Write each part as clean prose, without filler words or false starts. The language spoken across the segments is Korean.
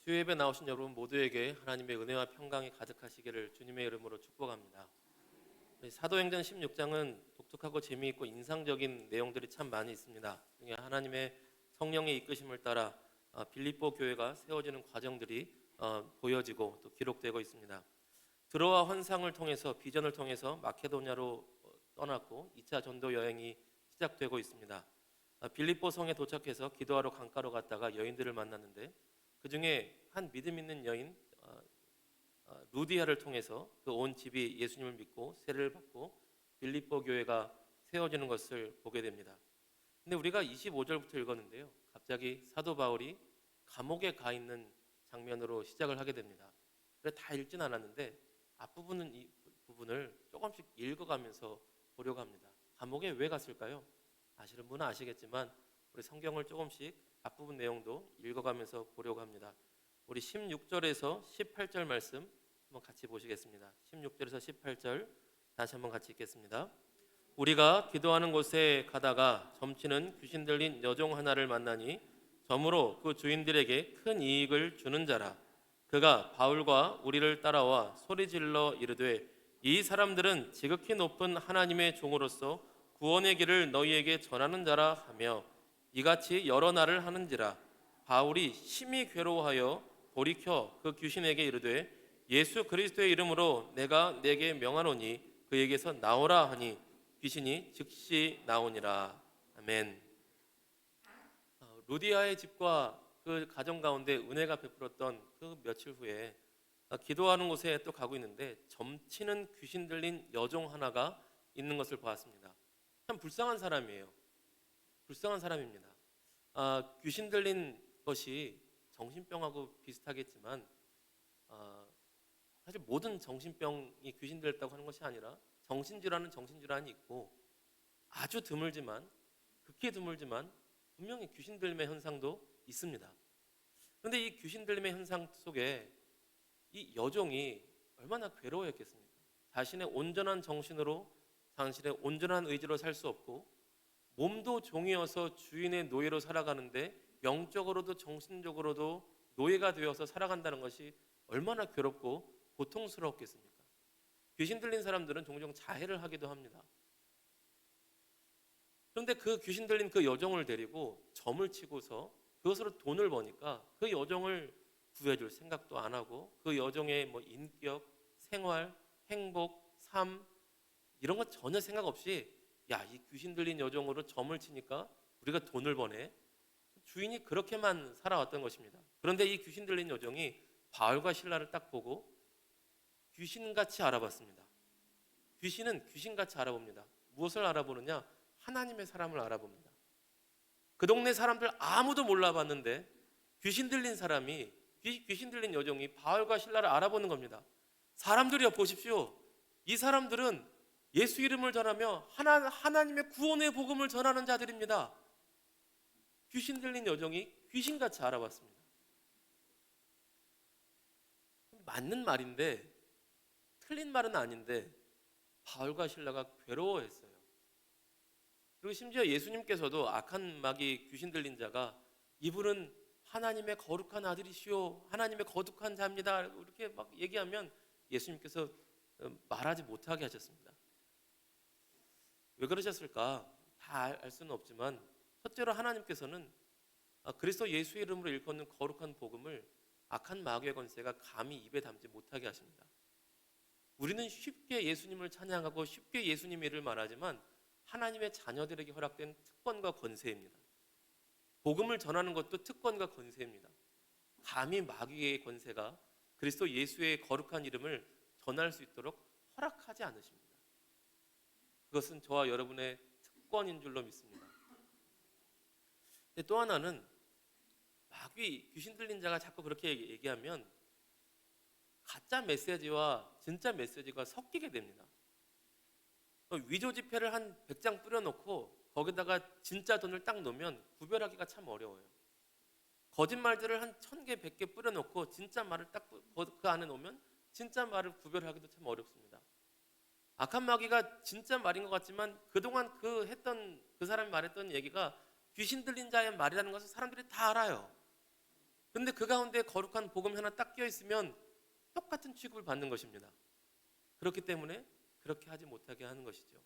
수요예배 나오신 여러분 모두에게 하나님의 은혜와 평강이 가득하시기를 주님의 이름으로 축복합니다. 사도행전 16장은 독특하고 재미있고 인상적인 내용들이 참 많이 있습니다. 중에 하나님의 성령의 이끄심을 따라 빌립보 교회가 세워지는 과정들이 보여지고 또 기록되고 있습니다. 드로아 환상을 통해서 비전을 통해서 마케도냐로 떠났고 2차 전도 여행이 시작되고 있습니다. 빌립보 성에 도착해서 기도하러 강가로 갔다가 여인들을 만났는데 그 중에 한 믿음 있는 여인 루디아를 통해서 그 온 집이 예수님을 믿고 세례를 받고 빌립보 교회가 세워지는 것을 보게 됩니다. 근데 우리가 25절부터 읽었는데요, 갑자기 사도 바울이 감옥에 가 있는 장면으로 시작을 하게 됩니다. 그래 다 읽진 않았는데 앞부분은 이 부분을 조금씩 읽어가면서 보려고 합니다. 감옥에 왜 갔을까요? 아시는 분은 아시겠지만 우리 성경을 조금씩 앞부분 내용도 읽어가면서 보려고 합니다. 우리 16절에서 18절 말씀 한번 같이 보시겠습니다. 16절에서 18절 다시 한번 같이 읽겠습니다. 우리가 기도하는 곳에 가다가 점치는 귀신 들린 여종 하나를 만나니 점으로 그 주인들에게 큰 이익을 주는 자라. 그가 바울과 우리를 따라와 소리질러 이르되 이 사람들은 지극히 높은 하나님의 종으로서 구원의 길을 너희에게 전하는 자라 하며 이같이 여러 날을 하는지라. 바울이 심히 괴로워하여 돌이켜 그 귀신에게 이르되 예수 그리스도의 이름으로 내가 내게 명하노니 그에게서 나오라 하니 귀신이 즉시 나오니라. 아멘. 루디아의 집과 그 가정 가운데 은혜가 베풀었던 그 며칠 후에 기도하는 곳에 또 가고 있는데 점치는 귀신 들린 여종 하나가 있는 것을 보았습니다. 참 불쌍한 사람이에요. 불쌍한 사람입니다. 귀신 들린 것이 정신병하고 비슷하겠지만 사실 모든 정신병이 귀신 들렸다고 하는 것이 아니라 정신질환은 정신질환이 있고 아주 드물지만 극히 드물지만 분명히 귀신 들림의 현상도 있습니다. 그런데 이 귀신 들림의 현상 속에 이 여종이 얼마나 괴로워했겠습니까? 자신의 온전한 정신으로 자신의 온전한 의지로 살 수 없고 몸도 종이어서 주인의 노예로 살아가는데 영적으로도 정신적으로도 노예가 되어서 살아간다는 것이 얼마나 괴롭고 고통스러웠겠습니까? 귀신 들린 사람들은 종종 자해를 하기도 합니다. 그런데 그 귀신 들린 그 여종을 데리고 점을 치고서 그것으로 돈을 버니까 그 여종을 구해줄 생각도 안 하고 그 여종의 인격, 생활, 행복, 삶 이런 거 전혀 생각 없이 야, 이 귀신 들린 여종으로 점을 치니까 우리가 돈을 버네. 주인이 그렇게만 살아왔던 것입니다. 그런데 이 귀신 들린 여종이 바울과 실라를 딱 보고 귀신같이 알아봤습니다. 귀신은 귀신같이 알아봅니다. 무엇을 알아보느냐? 하나님의 사람을 알아봅니다. 그 동네 사람들 아무도 몰라봤는데 귀신 들린 사람이 귀신 들린 여종이 바울과 실라를 알아보는 겁니다. 사람들이여 보십시오. 이 사람들은 예수 이름을 전하며 하나님의 구원의 복음을 전하는 자들입니다. 귀신 들린 여종이 귀신같이 알아봤습니다. 맞는 말인데 틀린 말은 아닌데 바울과 실라가 괴로워했어요. 그리고 심지어 예수님께서도 악한 마귀 귀신 들린 자가 이분은 하나님의 거룩한 아들이시오, 하나님의 거룩한 자입니다 이렇게 막 얘기하면 예수님께서 말하지 못하게 하셨습니다. 왜 그러셨을까? 다 알 수는 없지만 첫째로 하나님께서는 그리스도 예수의 이름으로 일컫는 거룩한 복음을 악한 마귀의 권세가 감히 입에 담지 못하게 하십니다. 우리는 쉽게 예수님을 찬양하고 쉽게 예수님의 이름을 말하지만 하나님의 자녀들에게 허락된 특권과 권세입니다. 복음을 전하는 것도 특권과 권세입니다. 감히 마귀의 권세가 그리스도 예수의 거룩한 이름을 전할 수 있도록 허락하지 않으십니다. 그것은 저와 여러분의 특권인 줄로 믿습니다. 근데 또 하나는 마귀 귀신 들린 자가 자꾸 그렇게 얘기하면 가짜 메시지와 진짜 메시지가 섞이게 됩니다. 위조 지폐를 한 100장 뿌려놓고 거기다가 진짜 돈을 딱 놓으면 구별하기가 참 어려워요. 거짓말들을 한 1000개, 100개 뿌려놓고 진짜 말을 딱 그 안에 놓으면 진짜 말을 구별하기도 참 어렵습니다. 악한 마귀가 진짜 말인 것 같지만 그동안 그 사람이 말했던 얘기가 귀신 들린 자의 말이라는 것을 사람들이 다 알아요. 그런데 그 가운데 거룩한 복음이 하나 딱 끼어 있으면 똑같은 취급을 받는 것입니다. 그렇기 때문에 그렇게 하지 못하게 하는 것이죠.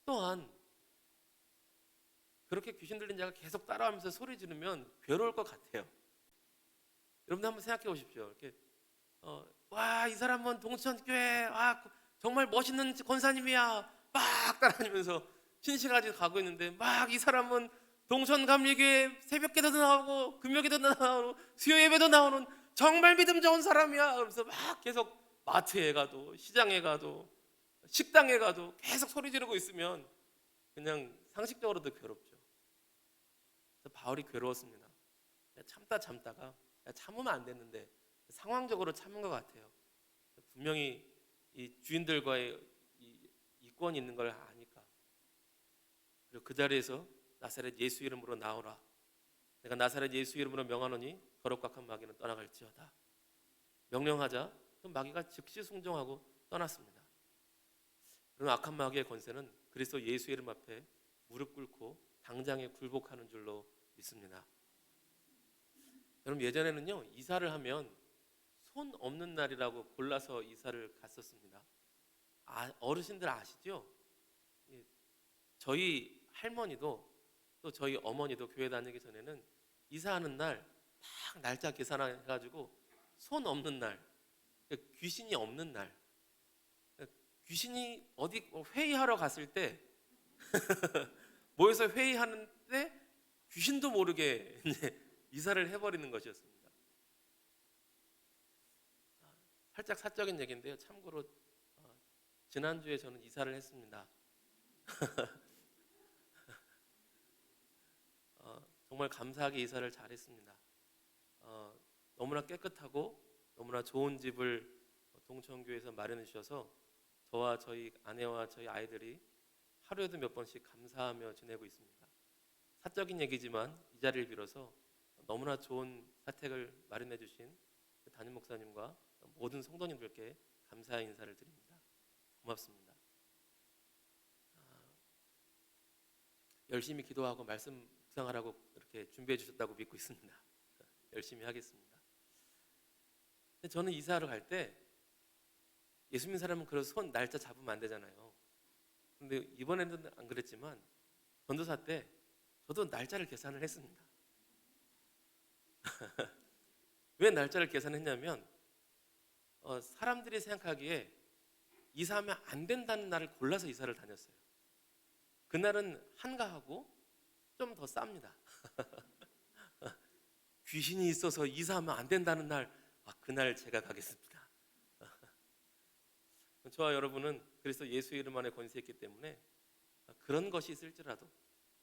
또한 그렇게 귀신 들린 자가 계속 따라하면서 소리 지르면 괴로울 것 같아요. 여러분들 한번 생각해 보십시오. 이렇게 와, 이 사람은 동천교회, 정말 멋있는 권사님이야, 막 따라다니면서 신시가지 가고 있는데, 막 이 사람은 동천감리교회 새벽기도도 나오고 금요기도도 나오고 수요예배도 나오는 정말 믿음 좋은 사람이야. 그러면서 막 계속 마트에 가도 시장에 가도 식당에 가도 계속 소리 지르고 있으면 그냥 상식적으로도 괴롭죠. 그래서 바울이 괴로웠습니다. 참다가 참으면 안 됐는데 상황적으로 참은 것 같아요. 분명히 이 주인들과의 이 이권이 있는 걸 아니까. 그리고 그 자리에서 나사렛 예수 이름으로 나오라. 내가 나사렛 예수 이름으로 명하노니 거룩과 악한 마귀는 떠나갈지어다. 명령하자 그 마귀가 즉시 순종하고 떠났습니다. 그런 악한 마귀의 권세는 그리스도 예수 이름 앞에 무릎 꿇고 당장에 굴복하는 줄로 믿습니다. 여러분, 예전에는요, 이사를 하면 손 없는 날이라고 골라서 이사를 갔었습니다. 어르신들 아시죠? 저희 할머니도 또 저희 어머니도 교회 다니기 전에는 이사하는 날 딱 날짜 계산해가지고 손 없는 날, 귀신이 없는 날, 귀신이 어디 회의하러 갔을 때 모여서 회의하는데 귀신도 모르게 이제 이사를 해버리는 것이었습니다. 살짝 사적인 얘기인데요. 참고로 지난주에 저는 이사를 했습니다. 정말 감사하게 이사를 잘했습니다. 너무나 깨끗하고 너무나 좋은 집을 동천교회에서 마련해 주셔서 저와 저희 아내와 저희 아이들이 하루에도 몇 번씩 감사하며 지내고 있습니다. 사적인 얘기지만 이 자리를 빌어서 너무나 좋은 사택을 마련해 주신 담임 목사님과 모든 성도님들께 감사의 인사를 드립니다. 고맙습니다. 열심히 기도하고 말씀 묵상하라고 이렇게 준비해 주셨다고 믿고 있습니다. 열심히 하겠습니다. 근데 저는 이사하러 갈 때 예수 믿는 사람은 그런 손 날짜 잡으면 안 되잖아요. 근데 이번에는 안 그랬지만 전도사 때 저도 날짜를 계산을 했습니다. 왜 날짜를 계산했냐면 사람들이 생각하기에 이사하면 안 된다는 날을 골라서 이사를 다녔어요. 그날은 한가하고 좀 더 쌉니다. 귀신이 있어서 이사하면 안 된다는 날, 그날 제가 가겠습니다. 저와 여러분은 그리스도 예수 이름 안에 권세 있기 때문에 그런 것이 있을지라도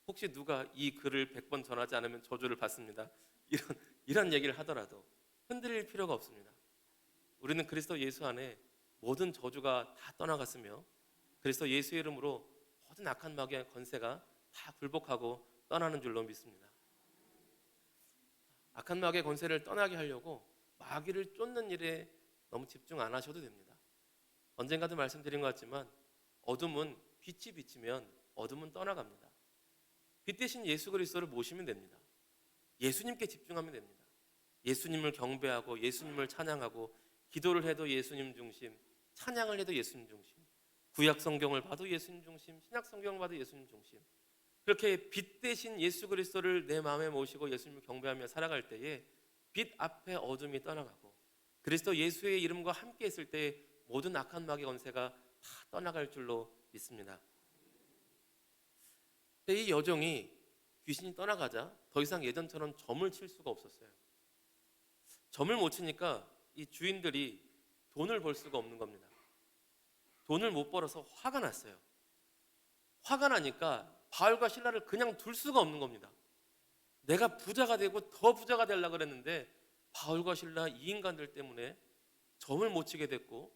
혹시 누가 이 글을 100번 전하지 않으면 저주를 받습니다. 이런 얘기를 하더라도 흔들릴 필요가 없습니다. 우리는 그리스도 예수 안에 모든 저주가 다 떠나갔으며 그리스도 예수 이름으로 모든 악한 마귀의 권세가 다 굴복하고 떠나는 줄로 믿습니다. 악한 마귀의 권세를 떠나게 하려고 마귀를 쫓는 일에 너무 집중 안 하셔도 됩니다. 언젠가도 말씀드린 것 같지만 어둠은 빛이 비치면 어둠은 떠나갑니다. 빛 대신 예수 그리스도를 모시면 됩니다. 예수님께 집중하면 됩니다. 예수님을 경배하고 예수님을 찬양하고 기도를 해도 예수님 중심, 찬양을 해도 예수님 중심, 구약 성경을 봐도 예수님 중심, 신약 성경을 봐도 예수님 중심. 그렇게 빛 대신 예수 그리스도를 내 마음에 모시고 예수님을 경배하며 살아갈 때에 빛 앞에 어둠이 떠나가고 그리스도 예수의 이름과 함께 했을 때 모든 악한 마귀 권세가 다 떠나갈 줄로 믿습니다. 이 여종이 귀신이 떠나가자 더 이상 예전처럼 점을 칠 수가 없었어요. 점을 못 치니까 이 주인들이 돈을 벌 수가 없는 겁니다. 돈을 못 벌어서 화가 났어요. 화가 나니까 바울과 실라를 그냥 둘 수가 없는 겁니다. 내가 부자가 되고 더 부자가 되려고 그랬는데 바울과 실라 이 인간들 때문에 점을 못 치게 됐고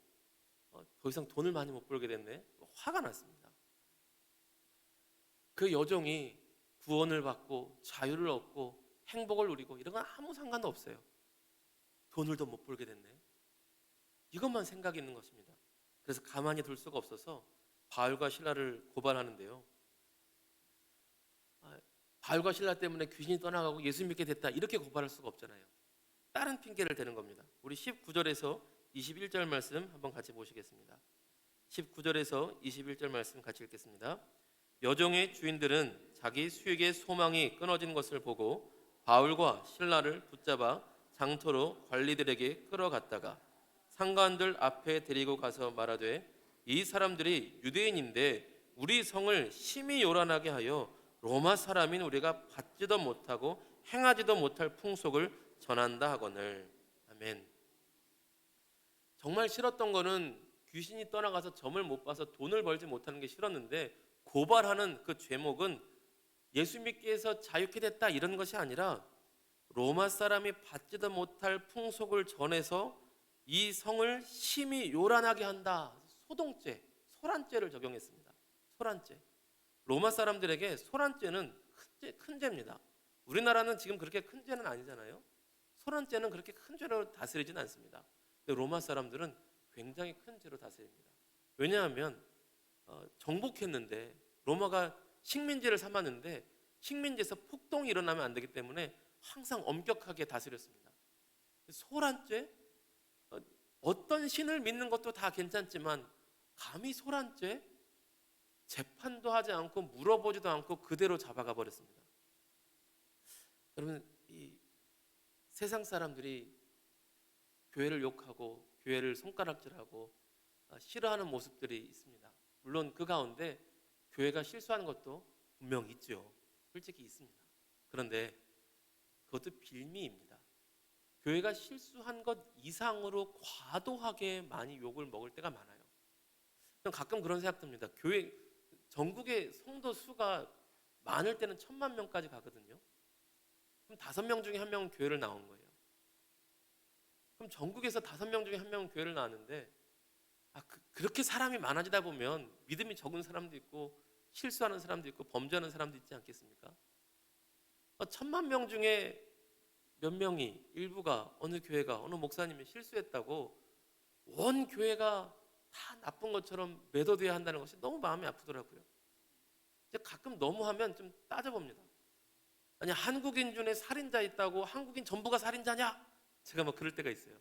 더 이상 돈을 많이 못 벌게 됐네. 화가 났습니다. 그 여종이 구원을 받고 자유를 얻고 행복을 누리고 이런 건 아무 상관도 없어요. 돈을 더 못 벌게 됐네. 이것만 생각이 있는 것입니다. 그래서 가만히 둘 수가 없어서 바울과 실라를 고발하는데요. 바울과 실라 때문에 귀신이 떠나가고 예수 믿게 됐다 이렇게 고발할 수가 없잖아요. 다른 핑계를 대는 겁니다. 우리 19절에서 21절 말씀 한번 같이 보시겠습니다. 19절에서 21절 말씀 같이 읽겠습니다. 여종의 주인들은 자기 수익의 소망이 끊어진 것을 보고 바울과 실라를 붙잡아 장터로 관리들에게 끌어갔다가 상관들 앞에 데리고 가서 말하되 이 사람들이 유대인인데 우리 성을 심히 요란하게 하여 로마 사람인 우리가 받지도 못하고 행하지도 못할 풍속을 전한다 하거늘. 아멘. 정말 싫었던 거는 귀신이 떠나가서 점을 못 봐서 돈을 벌지 못하는 게 싫었는데, 고발하는 그 죄목은 예수 믿기 위해서 자유케 됐다 이런 것이 아니라 로마 사람이 받지도 못할 풍속을 전해서 이 성을 심히 요란하게 한다. 소동죄, 소란죄를 적용했습니다. 소란죄. 로마 사람들에게 소란죄는 큰 죄입니다. 우리나라는 지금 그렇게 큰 죄는 아니잖아요. 소란죄는 그렇게 큰 죄로 다스리진 않습니다. 근데 로마 사람들은 굉장히 큰 죄로 다스립니다. 왜냐하면 정복했는데, 로마가 식민지를 삼았는데 식민지에서 폭동이 일어나면 안 되기 때문에 항상 엄격하게 다스렸습니다. 소란죄, 어떤 신을 믿는 것도 다 괜찮지만 감히 소란죄, 재판도 하지 않고 물어보지도 않고 그대로 잡아가 버렸습니다. 여러분, 이 세상 사람들이 교회를 욕하고 교회를 손가락질하고 싫어하는 모습들이 있습니다. 물론 그 가운데 교회가 실수하는 것도 분명 있죠. 솔직히 있습니다. 그런데 그것도 빌미입니다. 교회가 실수한 것 이상으로 과도하게 많이 욕을 먹을 때가 많아요. 가끔 그런 생각 듭니다. 교회 전국의 성도 수가 많을 때는 1000만 명까지 가거든요. 그럼 5명 중에 1명은 교회를 나온 거예요. 그럼 전국에서 5명 중에 1명은 교회를 나왔는데, 그렇게 사람이 많아지다 보면 믿음이 적은 사람도 있고 실수하는 사람도 있고 범죄하는 사람도 있지 않겠습니까? 1000만 명 중에 몇 명이, 일부가, 어느 교회가, 어느 목사님이 실수했다고 온 교회가 다 나쁜 것처럼 매도돼야 한다는 것이 너무 마음이 아프더라고요. 가끔 너무하면 좀 따져봅니다. 아니, 한국인 중에 살인자 있다고 한국인 전부가 살인자냐? 제가 뭐 그럴 때가 있어요.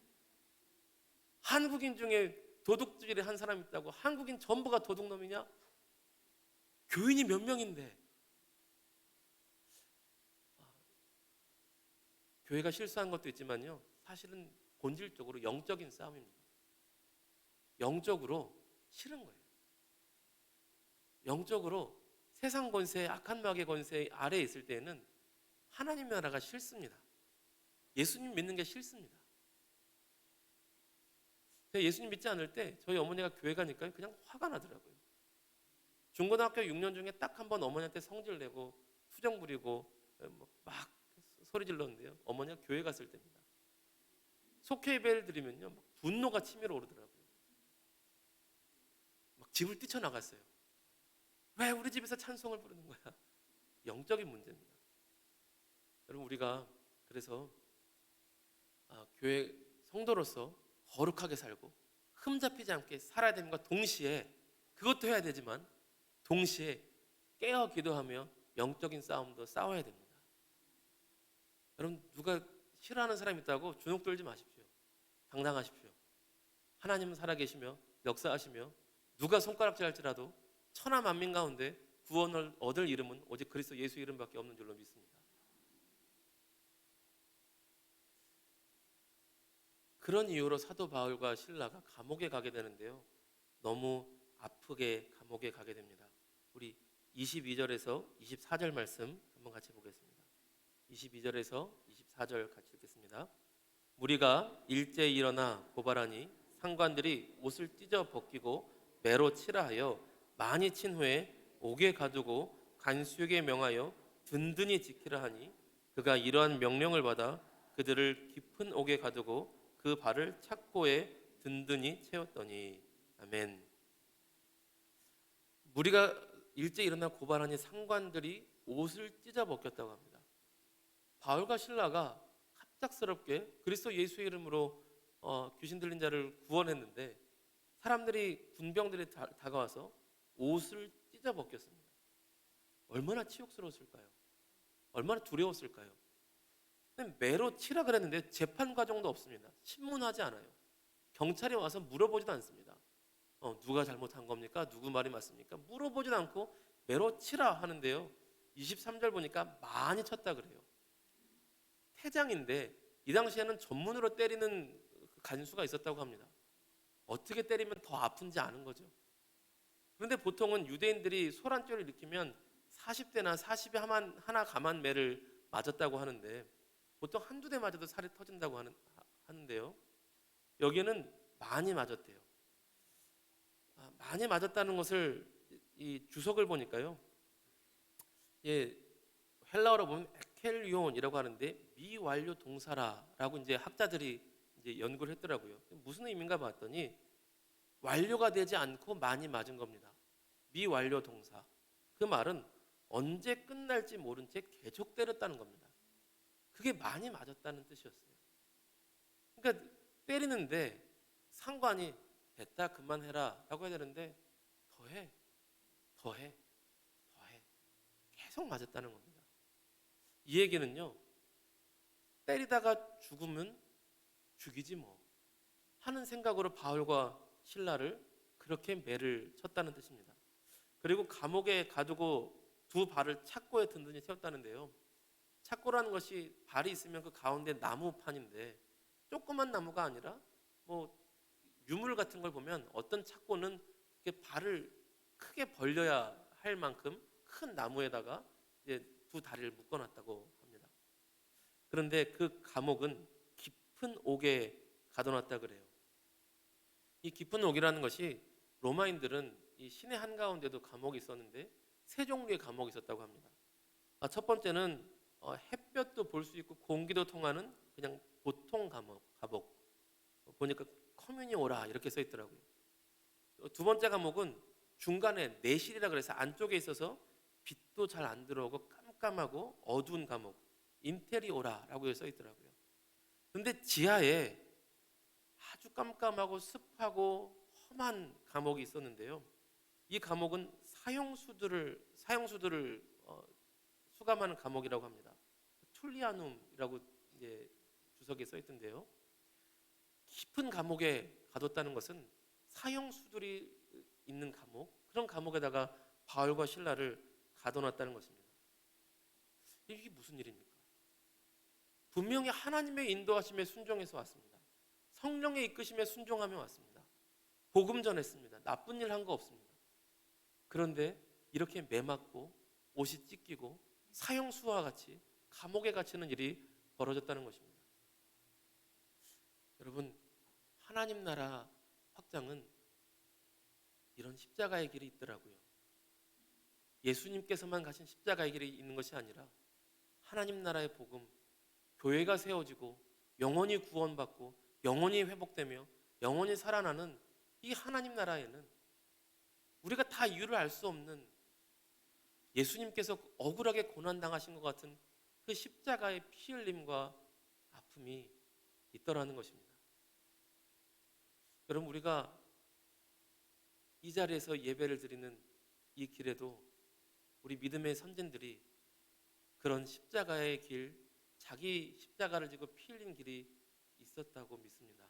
한국인 중에 도둑질을 한 사람 있다고 한국인 전부가 도둑놈이냐? 교인이 몇 명인데. 교회가 실수한 것도 있지만요, 사실은 본질적으로 영적인 싸움입니다. 영적으로 싫은 거예요. 영적으로 세상 권세, 악한 마귀의 권세 아래에 있을 때에는 하나님의 나라가 싫습니다. 예수님 믿는 게 싫습니다. 제가 예수님 믿지 않을 때 저희 어머니가 교회 가니까 그냥 화가 나더라고요. 중고등학교 6년 중에 딱 한 번 어머니한테 성질 내고 투정 부리고 막 소리 질렀는데요, 어머니가 교회 갔을 때입니다. 속회 예배를 드리면요, 막 분노가 치밀어 오르더라고요. 막 집을 뛰쳐나갔어요. 왜 우리 집에서 찬송을 부르는 거야? 영적인 문제입니다. 여러분, 우리가 그래서 교회 성도로서 거룩하게 살고 흠잡히지 않게 살아야 되는 것과 동시에, 그것도 해야 되지만 동시에 깨어 기도하며 영적인 싸움도 싸워야 됩니다. 여러분, 누가 싫어하는 사람이 있다고 주눅 들지 마십시오. 당당하십시오. 하나님은 살아계시며 역사하시며 누가 손가락질할지라도 천하 만민 가운데 구원을 얻을 이름은 오직 그리스도 예수 이름밖에 없는 줄로 믿습니다. 그런 이유로 사도 바울과 실라가 감옥에 가게 되는데요, 너무 아프게 감옥에 가게 됩니다. 우리 22절에서 24절 말씀 한번 같이 보겠습니다. 22절에서 24절 같이 읽겠습니다. 무리가 일제히 일어나 고발하니 상관들이 옷을 찢어 벗기고 매로 치라 하여 많이 친 후에 옥에 가두고 간수에게 명하여 든든히 지키라 하니, 그가 이러한 명령을 받아 그들을 깊은 옥에 가두고 그 발을 착고에 든든히 채웠더니. 아멘. 무리가 일제히 일어나 고발하니 상관들이 옷을 찢어 벗겼다고 합니다. 바울과 실라가 갑작스럽게 그리스도 예수의 이름으로 귀신 들린 자를 구원했는데, 사람들이, 군병들이 다가와서 옷을 찢어 벗겼습니다. 얼마나 치욕스러웠을까요? 얼마나 두려웠을까요? 근데 매로 치라 그랬는데 재판 과정도 없습니다. 신문하지 않아요. 경찰이 와서 물어보지도 않습니다. 누가 잘못한 겁니까? 누구 말이 맞습니까? 물어보지도 않고 매로 치라 하는데요. 23절 보니까 많이 쳤다 그래요. 태장인데 이 당시에는 전문으로 때리는 그 간수가 있었다고 합니다. 어떻게 때리면 더 아픈지 아는 거죠. 그런데 보통은 유대인들이 소란죄를 일으키면 40대나 40에 하나 감한 매를 맞았다고 하는데 보통 한두 대 맞아도 살이 터진다고 하는데요. 여기는 많이 맞았대요. 많이 맞았다는 것을 이 주석을 보니까요. 예, 헬라어로 보면 에켈리온이라고 하는데 미완료 동사라고 이제 학자들이 이제 연구를 했더라고요. 무슨 의미인가 봤더니 완료가 되지 않고 많이 맞은 겁니다. 미완료 동사. 그 말은 언제 끝날지 모른 채 계속 때렸다는 겁니다. 그게 많이 맞았다는 뜻이었어요. 그러니까 때리는데 상관이 됐다 그만해라 라고 해야 되는데 더해 더해 더해 계속 맞았다는 겁니다. 이 얘기는요, 때리다가 죽으면 죽이지 뭐 하는 생각으로 바울과 실라를 그렇게 매를 쳤다는 뜻입니다. 그리고 감옥에 가두고 두 발을 착고에 든든히 세웠다는데요. 착고라는 것이 발이 있으면 그 가운데 나무판인데 조그만 나무가 아니라 뭐 유물 같은 걸 보면 어떤 착고는 이렇게 발을 크게 벌려야 할 만큼 큰 나무에다가 이제 두 다리를 묶어놨다고 합니다. 그런데 그 감옥은 깊은 옥에 가둬놨다 그래요. 이 깊은 옥이라는 것이 로마인들은 이 시내 한가운데도 감옥이 있었는데 세 종류의 감옥이 있었다고 합니다. 첫 번째는 햇볕도 볼 수 있고 공기도 통하는 그냥 보통 감옥. 보니까 커뮤니오라 이렇게 써 있더라고요. 두 번째 감옥은 중간에 내실이라 그래서 안쪽에 있어서 빛도 잘 안 들어오고 깜깜하고 어두운 감옥, 인테리오라라고 써 있더라고요. 그런데 지하에 아주 깜깜하고 습하고 험한 감옥이 있었는데요. 이 감옥은 사형수들을 수감하는 감옥이라고 합니다. 툴리아눔이라고 이제 주석에 써 있던데요. 깊은 감옥에 가뒀다는 것은 사형수들이 있는 감옥, 그런 감옥에다가 바울과 실라를 가둬놨다는 것입니다. 이게 무슨 일입니까? 분명히 하나님의 인도하심에 순종해서 왔습니다. 성령의 이끄심에 순종하며 왔습니다. 복음 전했습니다. 나쁜 일 한 거 없습니다. 그런데 이렇게 매맞고 옷이 찢기고 사형수와 같이 감옥에 갇히는 일이 벌어졌다는 것입니다. 여러분, 하나님 나라 확장은 이런 십자가의 길이 있더라고요. 예수님께서만 가신 십자가의 길이 있는 것이 아니라 하나님 나라의 복음, 교회가 세워지고 영원히 구원받고 영원히 회복되며 영원히 살아나는 이 하나님 나라에는 우리가 다 이유를 알 수 없는 예수님께서 억울하게 고난당하신 것 같은 그 십자가의 피 흘림과 아픔이 있더라는 것입니다. 여러분, 우리가 이 자리에서 예배를 드리는 이 길에도 우리 믿음의 선진들이 그런 십자가의 길, 자기 십자가를 지고 피 흘린 길이 있었다고 믿습니다.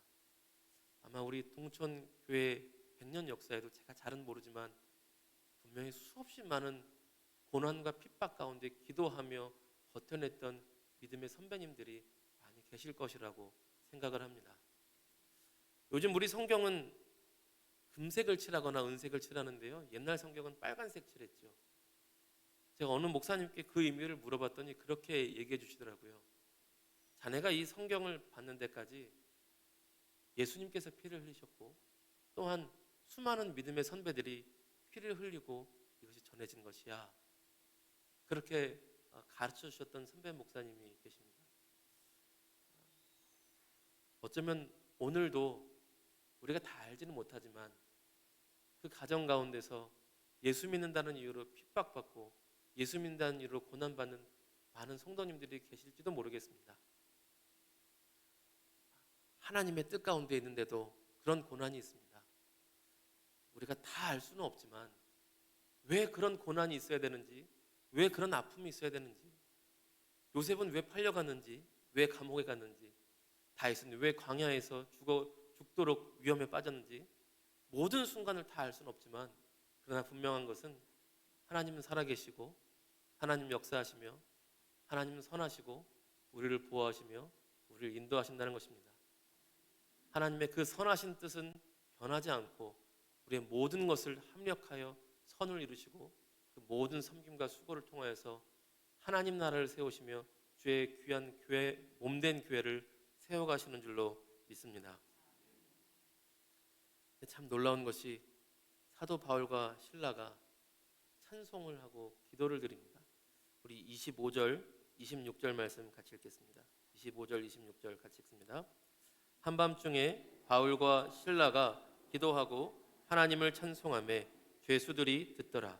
아마 우리 동천교회 100년 역사에도 제가 잘은 모르지만 분명히 수없이 많은 고난과 핍박 가운데 기도하며 버텨냈던 믿음의 선배님들이 많이 계실 것이라고 생각을 합니다. 요즘 우리 성경은 금색을 칠하거나 은색을 칠하는데요. 옛날 성경은 빨간색 칠했죠. 제가 어느 목사님께 그 의미를 물어봤더니 그렇게 얘기해 주시더라고요. 자네가 이 성경을 받는 데까지 예수님께서 피를 흘리셨고 또한 수많은 믿음의 선배들이 피를 흘리고 이것이 전해진 것이야. 그렇게 가르쳐 주셨던 선배 목사님이 계십니다. 어쩌면 오늘도 우리가 다 알지는 못하지만 그 가정 가운데서 예수 믿는다는 이유로 핍박받고 예수 믿는다는 이유로 고난받는 많은 성도님들이 계실지도 모르겠습니다. 하나님의 뜻 가운데 있는데도 그런 고난이 있습니다. 우리가 다 알 수는 없지만 왜 그런 고난이 있어야 되는지, 왜 그런 아픔이 있어야 되는지 요셉은 왜 팔려갔는지, 왜 감옥에 갔는지, 다윗은 왜 광야에서 죽도록 위험에 빠졌는지 모든 순간을 다 알 수는 없지만, 그러나 분명한 것은 하나님은 살아계시고 하나님 역사하시며 하나님은 선하시고 우리를 보호하시며 우리를 인도하신다는 것입니다. 하나님의 그 선하신 뜻은 변하지 않고 우리의 모든 것을 합력하여 선을 이루시고 그 모든 섬김과 수고를 통하여서 하나님 나라를 세우시며 주의 귀한 교회, 몸된 교회를 세워가시는 줄로 믿습니다. 참 놀라운 것이 사도 바울과 실라가 찬송을 하고 기도를 드립니다. 우리 25절, 26절 말씀 같이 읽겠습니다. 25절, 26절 같이 읽습니다. 한밤중에 바울과 실라가 기도하고 하나님을 찬송하며 죄수들이 듣더라.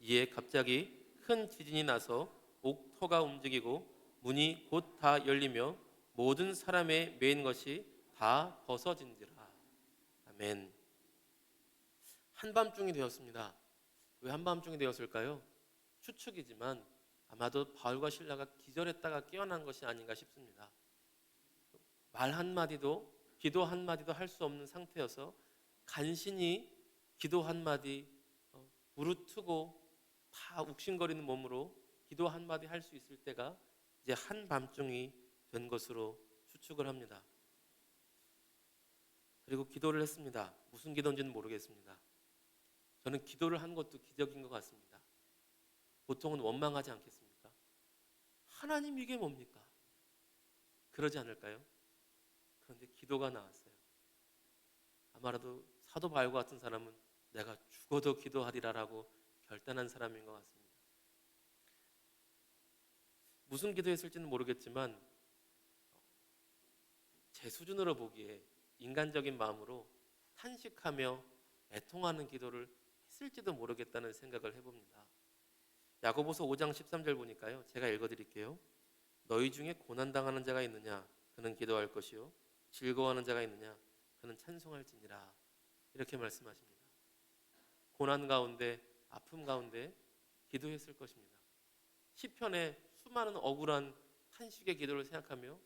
이에 갑자기 큰 지진이 나서 옥토가 움직이고 문이 곧 다 열리며 모든 사람의 매인 것이 다 벗어진지라. 아멘. 한밤중이 되었습니다. 왜 한밤중이 되었을까요? 추측이지만 아마도 바울과 실라가 기절했다가 깨어난 것이 아닌가 싶습니다. 말 한마디도 기도 한마디도 할 수 없는 상태여서 간신히 기도 한마디 무릎 트고 다 욱신거리는 몸으로 기도 한마디 할 수 있을 때가 이제 한밤중이 된 것으로 추측을 합니다. 그리고 기도를 했습니다. 무슨 기도인지는 모르겠습니다. 저는 기도를 한 것도 기적인 것 같습니다. 보통은 원망하지 않겠습니까? 하나님 이게 뭡니까? 그러지 않을까요? 그런데 기도가 나왔어요. 아마도 사도 바울과 같은 사람은 내가 죽어도 기도하리라라고 결단한 사람인 것 같습니다. 무슨 기도했을지는 모르겠지만 제 수준으로 보기에 인간적인 마음으로 탄식하며 애통하는 기도를 했을지도 모르겠다는 생각을 해봅니다. 야고보서 5장 13절 보니까요, 제가 읽어드릴게요. 너희 중에 고난당하는 자가 있느냐? 그는 기도할 것이요 즐거워하는 자가 있느냐? 그는 찬송할지니라. 이렇게 말씀하십니다. 고난 가운데, 아픔 가운데 기도했을 것입니다. 시편에 수많은 억울한 탄식의 기도를 생각하며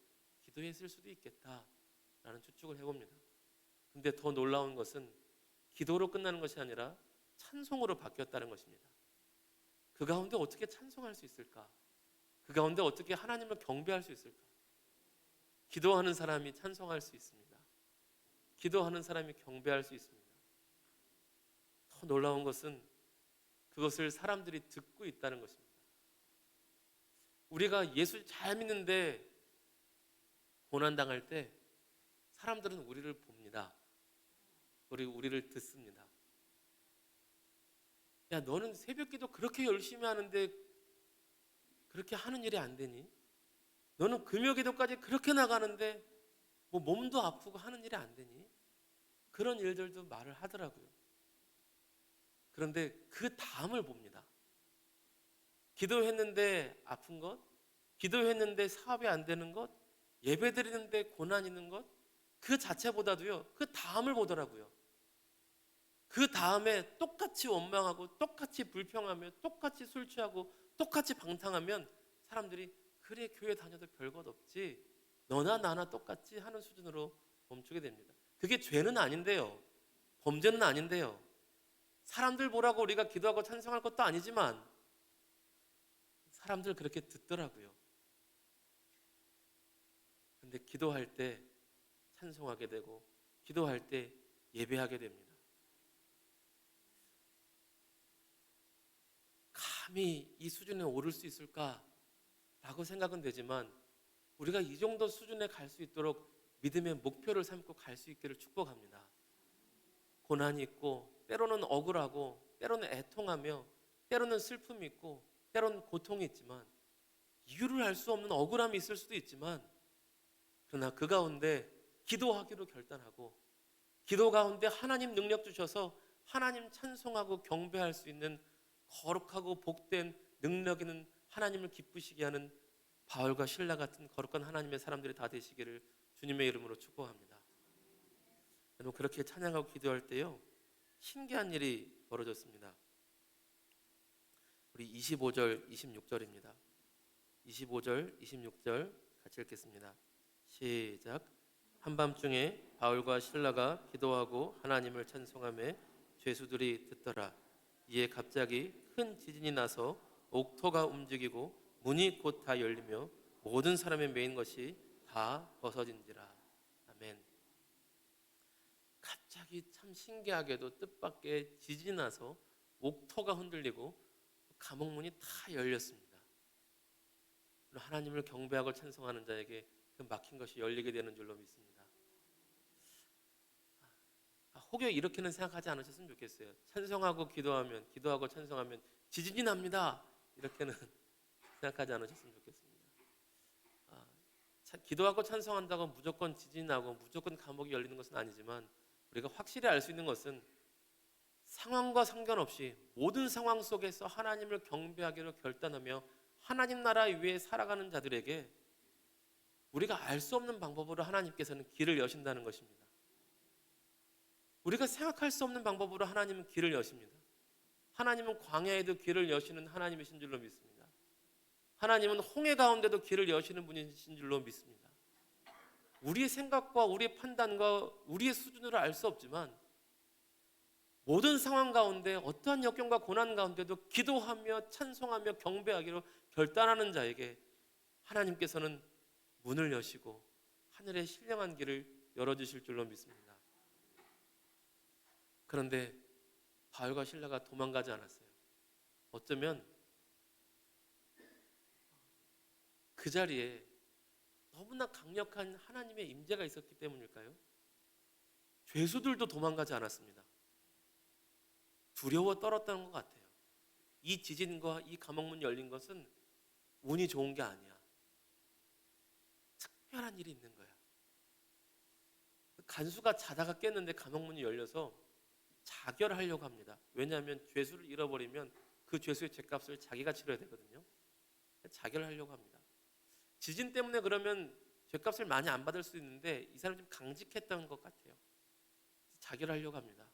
기도했을 수도 있겠다라는 추측을 해봅니다. 근데 더 놀라운 것은 기도로 끝나는 것이 아니라 찬송으로 바뀌었다는 것입니다. 그 가운데 어떻게 찬송할 수 있을까? 그 가운데 어떻게 하나님을 경배할 수 있을까? 기도하는 사람이 찬송할 수 있습니다. 기도하는 사람이 경배할 수 있습니다. 더 놀라운 것은 그것을 사람들이 듣고 있다는 것입니다. 우리가 예수 잘 믿는데 고난당할 때 사람들은 우리를 봅니다. 우리를 듣습니다. 야, 너는 새벽기도 그렇게 열심히 하는데 그렇게 하는 일이 안 되니? 너는 금요기도까지 그렇게 나가는데 뭐 몸도 아프고 하는 일이 안 되니? 그런 일들도 말을 하더라고요. 그런데 그 다음을 봅니다. 기도했는데 아픈 것, 기도했는데 사업이 안 되는 것, 예배드리는데 고난 있는 것, 그 자체보다도요, 그 다음을 보더라고요. 그 다음에 똑같이 원망하고 똑같이 불평하며 똑같이 술 취하고 똑같이 방탕하면 사람들이 그래 교회 다녀도 별것 없지, 너나 나나 똑같지 하는 수준으로 멈추게 됩니다. 그게 죄는 아닌데요, 범죄는 아닌데요, 사람들 보라고 우리가 기도하고 찬송할 것도 아니지만 사람들 그렇게 듣더라고요. 근데 기도할 때 찬송하게 되고 기도할 때 예배하게 됩니다. 감히 이 수준에 오를 수 있을까라고 생각은 되지만 우리가 이 정도 수준에 갈 수 있도록 믿음의 목표를 삼고 갈 수 있기를 축복합니다. 고난이 있고 때로는 억울하고 때로는 애통하며 때로는 슬픔이 있고 때로는 고통이 있지만 이유를 알 수 없는 억울함이 있을 수도 있지만 그러나 그 가운데 기도하기로 결단하고 기도 가운데 하나님 능력 주셔서 하나님 찬송하고 경배할 수 있는 거룩하고 복된 능력 있는 하나님을 기쁘시게 하는 바울과 실라 같은 거룩한 하나님의 사람들이 다 되시기를 주님의 이름으로 축복합니다. 여러분, 그렇게 찬양하고 기도할 때요, 신기한 일이 벌어졌습니다. 우리 25절, 26절입니다. 25절, 26절 같이 읽겠습니다. 시작. 한밤중에 바울과 실라가 기도하고 하나님을 찬송하며 죄수들이 듣더라. 이에 갑자기 큰 지진이 나서 옥토가 움직이고 문이 곧 다 열리며 모든 사람의 매인 것이 다 벗어진지라. 아멘. 갑자기 참 신기하게도 뜻밖의 지진이 나서 옥토가 흔들리고 감옥문이 다 열렸습니다. 하나님을 경배하고 찬송하는 자에게 그 막힌 것이 열리게 되는 줄로 믿습니다. 혹여 이렇게는 생각하지 않으셨으면 좋겠어요. 찬송하고 기도하면, 기도하고 찬송하면 지진이 납니다. 이렇게는 생각하지 않으셨으면 좋겠습니다. 기도하고 찬송한다고 무조건 지진이 나고 무조건 감옥이 열리는 것은 아니지만, 우리가 확실히 알 수 있는 것은 상황과 상관없이 모든 상황 속에서 하나님을 경배하기로 결단하며 하나님 나라 위에 살아가는 자들에게 우리가 알 수 없는 방법으로 하나님께서는 길을 여신다는 것입니다. 우리가 생각할 수 없는 방법으로 하나님은 길을 여십니다. 하나님은 광야에도 길을 여시는 하나님이신 줄로 믿습니다. 하나님은 홍해 가운데도 길을 여시는 분이신 줄로 믿습니다. 우리의 생각과 우리의 판단과 우리의 수준으로 알 수 없지만, 모든 상황 가운데 어떠한 역경과 고난 가운데도 기도하며 찬송하며 경배하기로 결단하는 자에게 하나님께서는 문을 여시고 하늘의 신령한 길을 열어주실 줄로 믿습니다. 그런데 바울과 실라가 도망가지 않았어요. 어쩌면 그 자리에 너무나 강력한 하나님의 임재가 있었기 때문일까요? 죄수들도 도망가지 않았습니다. 두려워 떨었다는 것 같아요. 이 지진과 이 감옥문이 열린 것은 운이 좋은 게 아니야. 특별한 일이 있는 거야. 간수가 자다가 깼는데 감옥문이 열려서 자결하려고 합니다. 왜냐하면 죄수를 잃어버리면 그 죄수의 죄값을 자기가 치러야 되거든요. 자결하려고 합니다. 지진 때문에 그러면 죄값을 많이 안 받을 수 있는데 이 사람이 좀 강직했던 것 같아요. 자결하려고 합니다.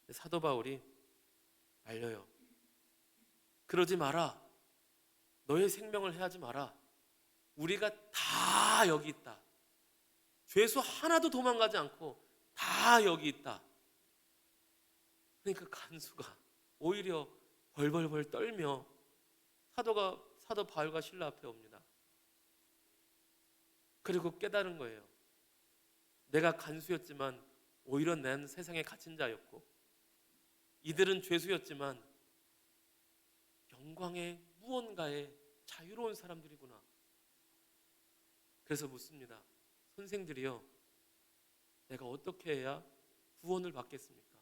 사도 바울이 말려요. 그러지 마라. 너의 생명을 해하지 마라. 우리가 다 여기 있다. 죄수 하나도 도망가지 않고 다 여기 있다. 그러니까 간수가 오히려 벌벌벌 떨며 사도 바울과 실라 앞에 옵니다. 그리고 깨달은 거예요. 내가 간수였지만 오히려 난 세상에 갇힌 자였고, 이들은 죄수였지만 영광의 무언가에 자유로운 사람들이구나. 그래서 묻습니다. 선생들이요, 내가 어떻게 해야 구원을 받겠습니까?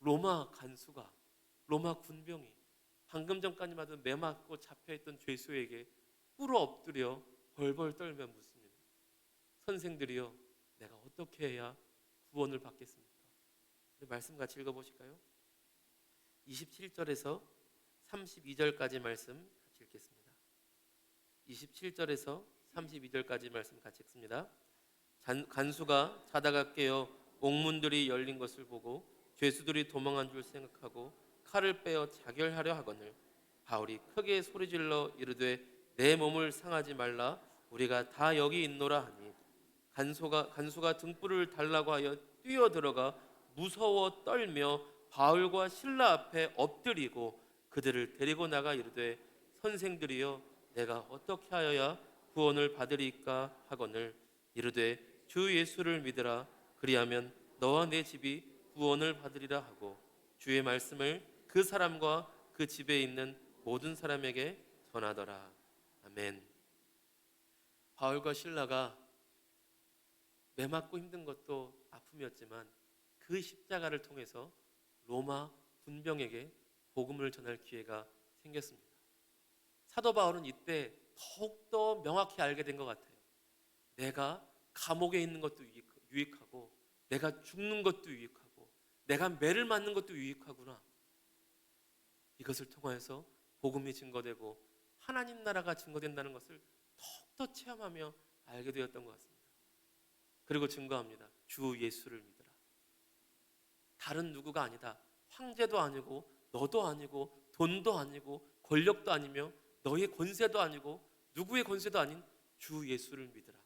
로마 간수가, 로마 군병이 방금 전까지만 매 맞고 잡혀있던 죄수에게 꿇어 엎드려 벌벌 떨며 묻습니다. 선생들이요, 내가 어떻게 해야 구원을 받겠습니까? 말씀 같이 읽어보실까요? 27절에서 32절까지 말씀 같이 읽겠습니다. 27절에서 32절까지 말씀 같이 읽습니다. 간수가 자다가 깨어 옥문들이 열린 것을 보고 죄수들이 도망한 줄 생각하고 칼을 빼어 자결하려 하거늘 바울이 크게 소리질러 이르되 내 몸을 상하지 말라. 우리가 다 여기 있노라 하니 간수가 등불을 달라고 하여 뛰어들어가 무서워 떨며 바울과 실라 앞에 엎드리고 그들을 데리고 나가 이르되 선생들이여 내가 어떻게 하여야 구원을 받으리까 하거늘 이르되 주 예수를 믿으라. 그리하면 너와 내 집이 구원을 받으리라 하고 주의 말씀을 그 사람과 그 집에 있는 모든 사람에게 전하더라. 아멘. 바울과 실라가 매맞고 힘든 것도 아픔이었지만 그 십자가를 통해서 로마 군병에게 복음을 전할 기회가 생겼습니다. 사도 바울은 이때 더욱더 명확히 알게 된 것 같아요. 내가 감옥에 있는 것도 유익하고 내가 죽는 것도 유익하고 내가 매를 맞는 것도 유익하구나. 이것을 통하여서 복음이 증거되고 하나님 나라가 증거된다는 것을 더욱더 체험하며 알게 되었던 것 같습니다. 그리고 증거합니다. 주 예수를 믿으라. 다른 누구가 아니다. 황제도 아니고 너도 아니고 돈도 아니고 권력도 아니며 너의 권세도 아니고 누구의 권세도 아닌 주 예수를 믿으라.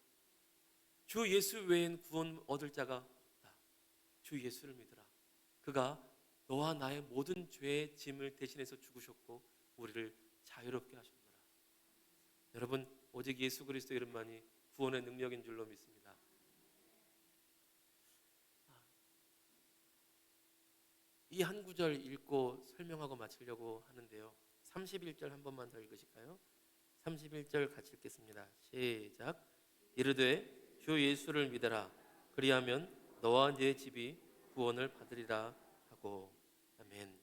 주 예수 외엔 구원 얻을 자가 없다. 주 예수를 믿으라. 그가 너와 나의 모든 죄의 짐을 대신해서 죽으셨고 우리를 자유롭게 하셨노라. 여러분, 오직 예수 그리스도 이름만이 구원의 능력인 줄로 믿습니다. 이 한 구절 읽고 설명하고 마치려고 하는데요. 31절 한 번만 더 읽으실까요? 31절 같이 읽겠습니다. 시작. 이르되 주 예수를 믿어라. 그리하면 너와 네 집이 구원을 받으리라 하고. 아멘.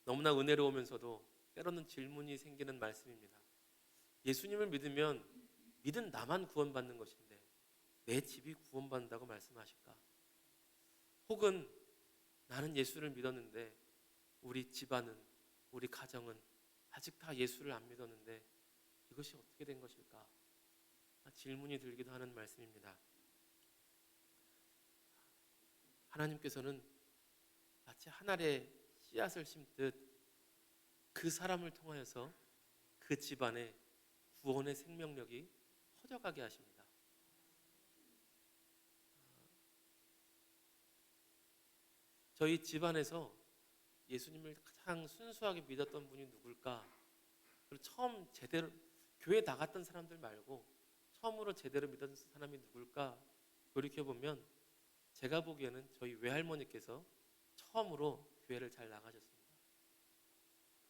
너무나 은혜로우면서도 때로는 질문이 생기는 말씀입니다. 예수님을 믿으면 믿은 나만 구원받는 것인데 내 집이 구원받는다고 말씀하실까? 혹은 나는 예수를 믿었는데 우리 집안은, 우리 가정은 아직 다 예수를 안 믿었는데 이것이 어떻게 된 것일까? 질문이 들기도 하는 말씀입니다. 하나님께서는 마치 한 알의 씨앗을 심듯 그 사람을 통하여서 그 집안에 구원의 생명력이 퍼져가게 하십니다. 저희 집안에서 예수님을 가장 순수하게 믿었던 분이 누굴까? 그리고 처음 제대로 교회 나갔던 사람들 말고 처음으로 제대로 믿었던 사람이 누굴까? 돌이켜보면 제가 보기에는 저희 외할머니께서 처음으로 교회를 잘 나가셨습니다.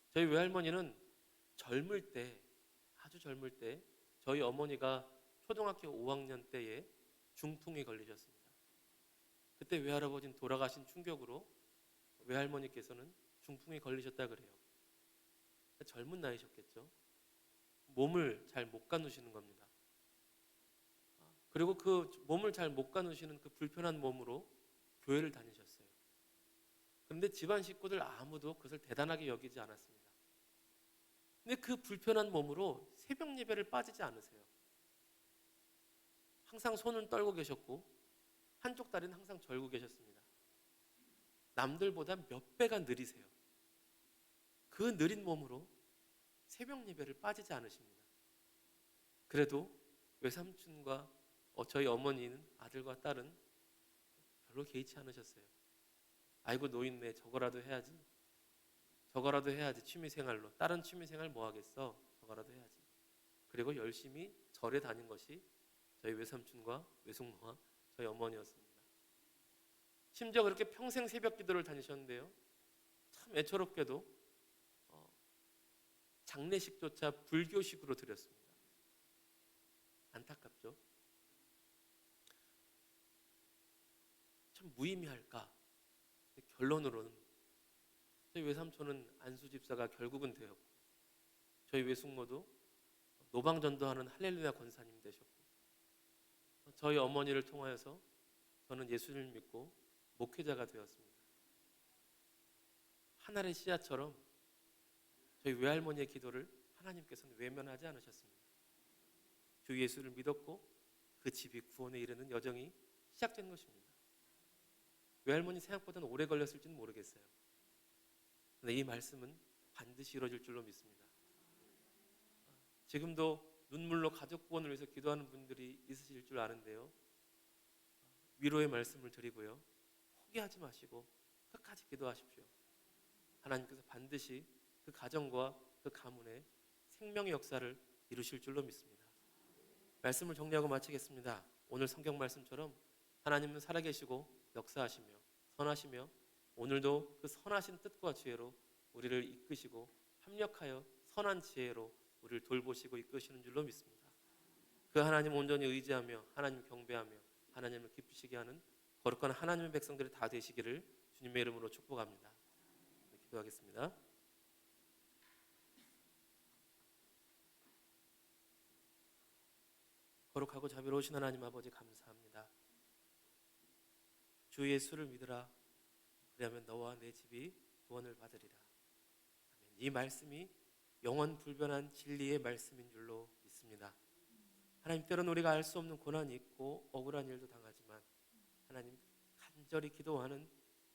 저희 외할머니는 젊을 때, 아주 젊을 때 저희 어머니가 초등학교 5학년 때에 중풍이 걸리셨습니다. 그때 외할아버지는 돌아가신 충격으로 외할머니께서는 중풍에 걸리셨다 그래요. 젊은 나이셨겠죠. 몸을 잘 못 가누시는 겁니다. 그리고 그 몸을 잘 못 가누시는 그 불편한 몸으로 교회를 다니셨어요. 그런데 집안 식구들 아무도 그것을 대단하게 여기지 않았습니다. 근데 그 불편한 몸으로 새벽 예배를 빠지지 않으세요. 항상 손을 떨고 계셨고 한쪽 다리는 항상 절고 계셨습니다. 남들보다 몇 배가 느리세요. 그 느린 몸으로 새벽 예배를 빠지지 않으십니다. 그래도 외삼촌과 저희 어머니는, 아들과 딸은 별로 개의치 않으셨어요. 아이고 노인네, 저거라도 해야지. 저거라도 해야지. 취미생활로. 다른 취미생활 뭐 하겠어. 저거라도 해야지. 그리고 열심히 절에 다닌 것이 저희 외삼촌과 외숙모와 저희 어머니였습니다. 심지어 그렇게 평생 새벽 기도를 다니셨는데요. 참 애처롭게도 장례식조차 불교식으로 드렸습니다. 안타깝죠. 참 무의미할까? 결론으로는 저희 외삼촌은 안수집사가 결국은 되었고 저희 외숙모도 노방전도하는 할렐루야 권사님 되셨고 저희 어머니를 통하여서 저는 예수를 믿고 목회자가 되었습니다. 한 알의 씨앗처럼 저희 외할머니의 기도를 하나님께서는 외면하지 않으셨습니다. 주 예수를 믿었고 그 집이 구원에 이르는 여정이 시작된 것입니다. 외할머니 생각보다는 오래 걸렸을지는 모르겠어요. 그런데 이 말씀은 반드시 이루어질 줄로 믿습니다. 지금도 눈물로 가족 구원을 위해서 기도하는 분들이 있으실 줄 아는데요. 위로의 말씀을 드리고요. 포기하지 마시고 끝까지 기도하십시오. 하나님께서 반드시 그 가정과 그 가문에 생명의 역사를 이루실 줄로 믿습니다. 말씀을 정리하고 마치겠습니다. 오늘 성경 말씀처럼 하나님은 살아계시고 역사하시며 선하시며 오늘도 그 선하신 뜻과 지혜로 우리를 이끄시고 합력하여 선한 지혜로 우리를 돌보시고 이끄시는 줄로 믿습니다. 그 하나님 온전히 의지하며 하나님 경배하며 하나님을 기쁘시게 하는 거룩한 하나님의 백성들이 다 되시기를 주님의 이름으로 축복합니다. 기도하겠습니다. 거룩하고 자비로우신 하나님 아버지 감사합니다. 주 예수를 믿으라. 그리하면 너와 내 집이 구원을 받으리라. 아멘. 이 말씀이 영원 불변한 진리의 말씀인 줄로 믿습니다. 하나님, 때로는 우리가 알 수 없는 고난이 있고 억울한 일도 당하지만 하나님, 간절히 기도하는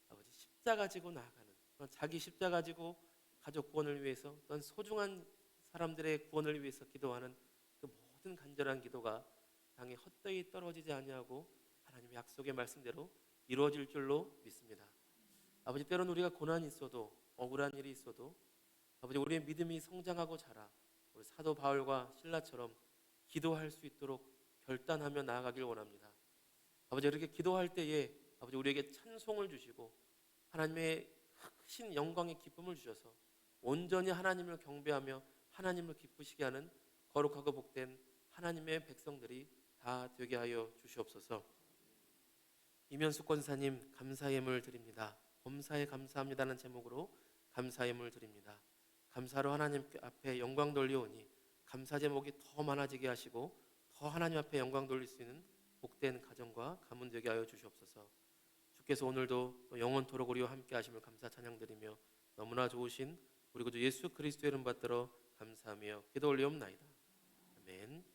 아버지, 십자가 지고 나아가는 그런 자기 십자가 지고 가족 구원을 위해서 어떤 소중한 사람들의 구원을 위해서 기도하는 그 모든 간절한 기도가 땅에 헛되이 떨어지지 아니하고 하나님의 약속의 말씀대로 이루어질 줄로 믿습니다. 아버지, 때로는 우리가 고난이 있어도, 억울한 일이 있어도 아버지, 우리의 믿음이 성장하고 자라 우리 사도 바울과 실라처럼 기도할 수 있도록 결단하며 나아가길 원합니다. 아버지, 이렇게 기도할 때에 아버지, 우리에게 찬송을 주시고 하나님의 크신 영광의 기쁨을 주셔서 온전히 하나님을 경배하며 하나님을 기쁘시게 하는 거룩하고 복된 하나님의 백성들이 다 되게 하여 주시옵소서. 이면수 권사님, 감사의 예물 드립니다. 범사에 감사합니다는 제목으로 감사의 예물 드립니다. 감사로 하나님 앞에 영광 돌려오니 감사 제목이 더 많아지게 하시고 더 하나님 앞에 영광 돌릴 수 있는 복된 가정과 가문 되게 하여 주시옵소서. 주께서 오늘도 또 영원토록 우리와 함께 하심을 감사 찬양드리며 너무나 좋으신 우리 구주 예수 그리스도의 이름 받들어 감사하며 기도 올리옵나이다. 아멘.